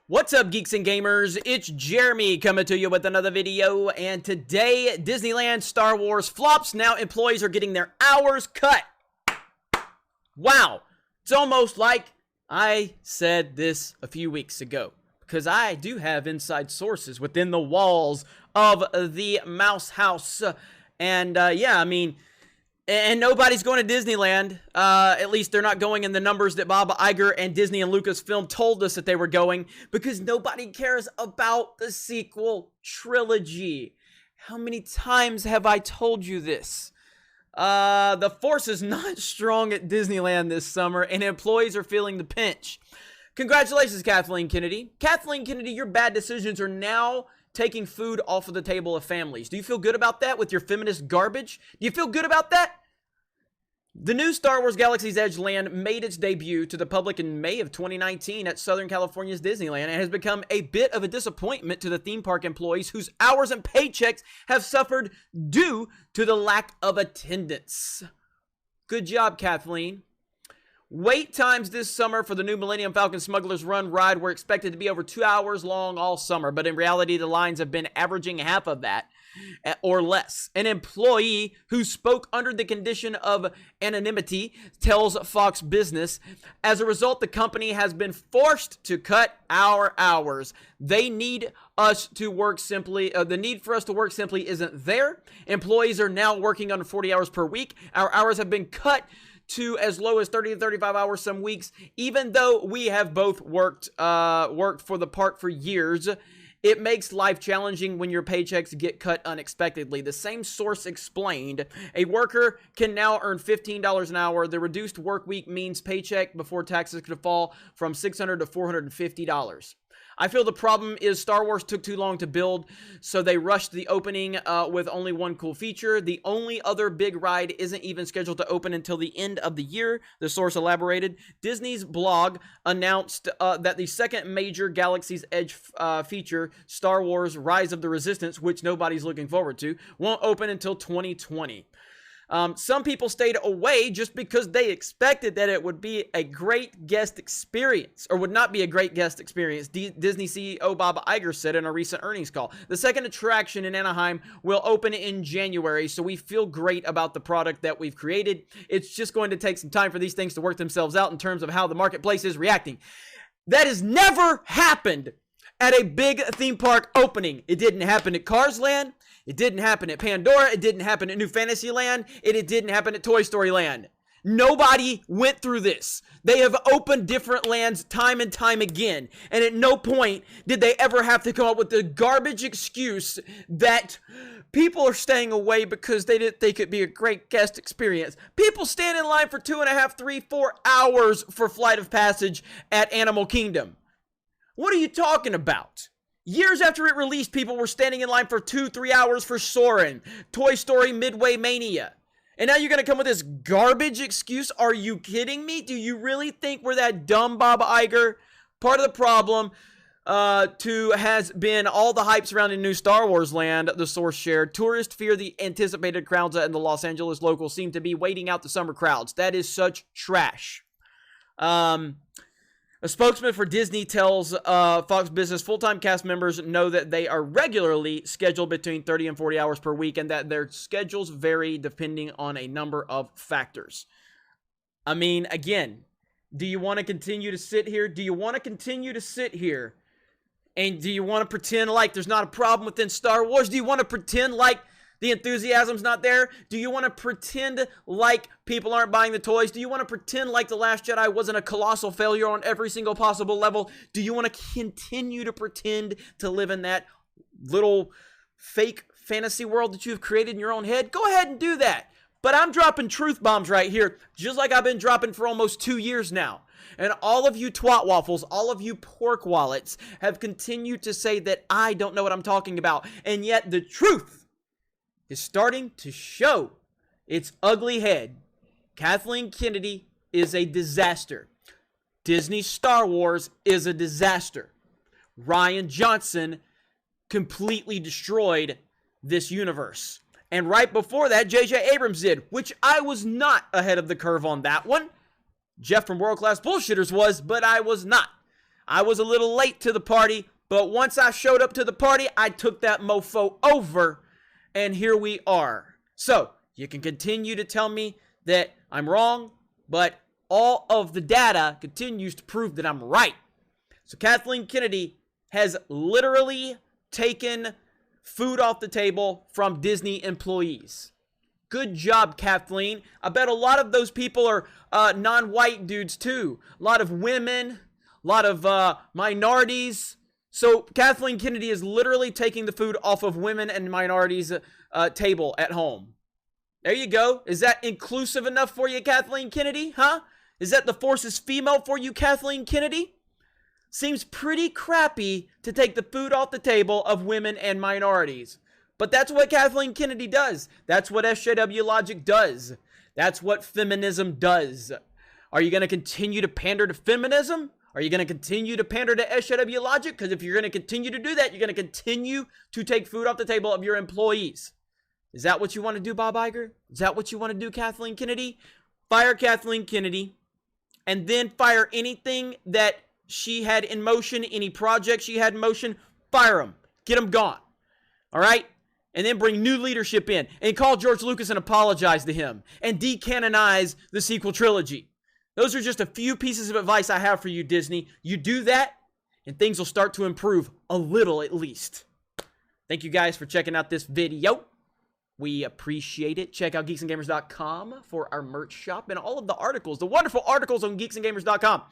What's up, geeks and gamers? It's Jeremy coming to you with another video, and today, Disneyland Star Wars flops. Now employees are getting their hours cut. Wow. It's almost like I said this a few weeks ago, because I do have inside sources within the walls of the Mouse House. And nobody's going to Disneyland. At least they're not going in the numbers that Bob Iger and Disney and Lucasfilm told us that they were going, because nobody cares about the sequel trilogy. How many times have I told you this? The force is not strong at Disneyland this summer, and employees are feeling the pinch. Congratulations, Kathleen Kennedy. Kathleen Kennedy, your bad decisions are now taking food off of the table of families. Do you feel good about that with your feminist garbage? Do you feel good about that? The new Star Wars Galaxy's Edge land made its debut to the public in May of 2019 at Southern California's Disneyland and has become a bit of a disappointment to the theme park employees whose hours and paychecks have suffered due to the lack of attendance. Good job, Kathleen. Wait times this summer for the new Millennium Falcon Smuggler's Run ride were expected to be over 2 hours long all summer, but in reality, the lines have been averaging half of that or less. An employee who spoke under the condition of anonymity tells Fox Business, as a result, the company has been forced to cut our hours. They need us to work simply, the need for us to work simply isn't there. Employees are now working under 40 hours per week. Our hours have been cut to as low as 30 to 35 hours some weeks, even though we have both worked for the park for years. It makes life challenging when your paychecks get cut unexpectedly. The same source explained, a worker can now earn $15 an hour. The reduced work week means paycheck before taxes could fall from $600 to $450. I feel the problem is Star Wars took too long to build, so they rushed the opening with only one cool feature. The only other big ride isn't even scheduled to open until the end of the year, the source elaborated. Disney's blog announced that the second major Galaxy's Edge feature, Star Wars Rise of the Resistance, which nobody's looking forward to, won't open until 2020. Some people stayed away just because they expected that it would be a great guest experience, or would not be a great guest experience, Disney CEO Bob Iger said in a recent earnings call. The second attraction in Anaheim will open in January, so we feel great about the product that we've created. It's just going to take some time for these things to work themselves out in terms of how the marketplace is reacting. That has never happened at a big theme park opening. It didn't happen at Cars Land. It didn't happen at Pandora. It didn't happen at New Fantasyland. It didn't happen at Toy Story Land. Nobody went through this. They have opened different lands time and time again. And at no point did they ever have to come up with the garbage excuse that people are staying away because they didn't think it'd be a great guest experience. People stand in line for 2.5, 3, 4 hours for Flight of Passage at Animal Kingdom. What are you talking about? Years after it released, people were standing in line for 2-3 hours for Soarin', Toy Story Midway Mania. And now you're going to come with this garbage excuse? Are you kidding me? Do you really think we're that dumb, Bob Iger? Part of the problem has been all the hype surrounding new Star Wars land, the source shared. Tourists fear the anticipated crowds and the Los Angeles locals seem to be waiting out the summer crowds. That is such trash. A spokesman for Disney tells Fox Business full-time cast members know that they are regularly scheduled between 30 and 40 hours per week and that their schedules vary depending on a number of factors. I mean, again, do you want to continue to sit here? Do you want to continue to sit here? And do you want to pretend like there's not a problem within Star Wars? Do you want to pretend like the enthusiasm's not there? Do you want to pretend like people aren't buying the toys? Do you want to pretend like The Last Jedi wasn't a colossal failure on every single possible level? Do you want to continue to pretend to live in that little fake fantasy world that you've created in your own head? Go ahead and do that. But I'm dropping truth bombs right here, just like I've been dropping for almost 2 years now. And all of you twat waffles, all of you pork wallets have continued to say that I don't know what I'm talking about. And yet the truth is starting to show its ugly head. Kathleen Kennedy is a disaster. Disney Star Wars is a disaster. Rian Johnson completely destroyed this universe. And right before that, J.J. Abrams did, which I was not ahead of the curve on that one. Jeff from World Class Bullshitters was, but I was not. I was a little late to the party, but once I showed up to the party, I took that mofo over, and here we are. So, you can continue to tell me that I'm wrong, but all of the data continues to prove that I'm right. So Kathleen Kennedy has literally taken food off the table from Disney employees. Good job, Kathleen. I bet a lot of those people are non-white dudes too. A lot of women, a lot of minorities. So Kathleen Kennedy is literally taking the food off of women and minorities' table at home. There you go. Is that inclusive enough for you, Kathleen Kennedy? Huh? Is that the force is female for you, Kathleen Kennedy? Seems pretty crappy to take the food off the table of women and minorities. But that's what Kathleen Kennedy does. That's what SJW logic does. That's what feminism does. Are you going to continue to pander to feminism? Are you going to continue to pander to SJW logic? Because if you're going to continue to do that, you're going to continue to take food off the table of your employees. Is that what you want to do, Bob Iger? Is that what you want to do, Kathleen Kennedy? Fire Kathleen Kennedy, and then fire anything that she had in motion, any project she had in motion, fire them. Get them gone. All right? And then bring new leadership in and call George Lucas and apologize to him and decanonize the sequel trilogy. Those are just a few pieces of advice I have for you, Disney. You do that, and things will start to improve a little at least. Thank you guys for checking out this video. We appreciate it. Check out geeksandgamers.com for our merch shop and all of the articles, the wonderful articles on geeksandgamers.com.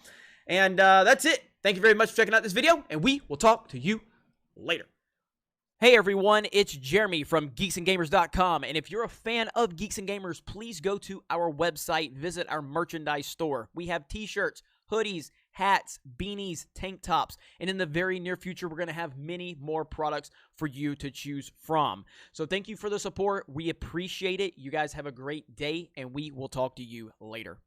And that's it. Thank you very much for checking out this video, and we will talk to you later. Hey everyone, it's Jeremy from geeksandgamers.com, and if you're a fan of Geeks and Gamers, please go to our website, visit our merchandise store. We have t-shirts, hoodies, hats, beanies, tank tops, and in the very near future, we're going to have many more products for you to choose from. So thank you for the support. We appreciate it. You guys have a great day, and we will talk to you later.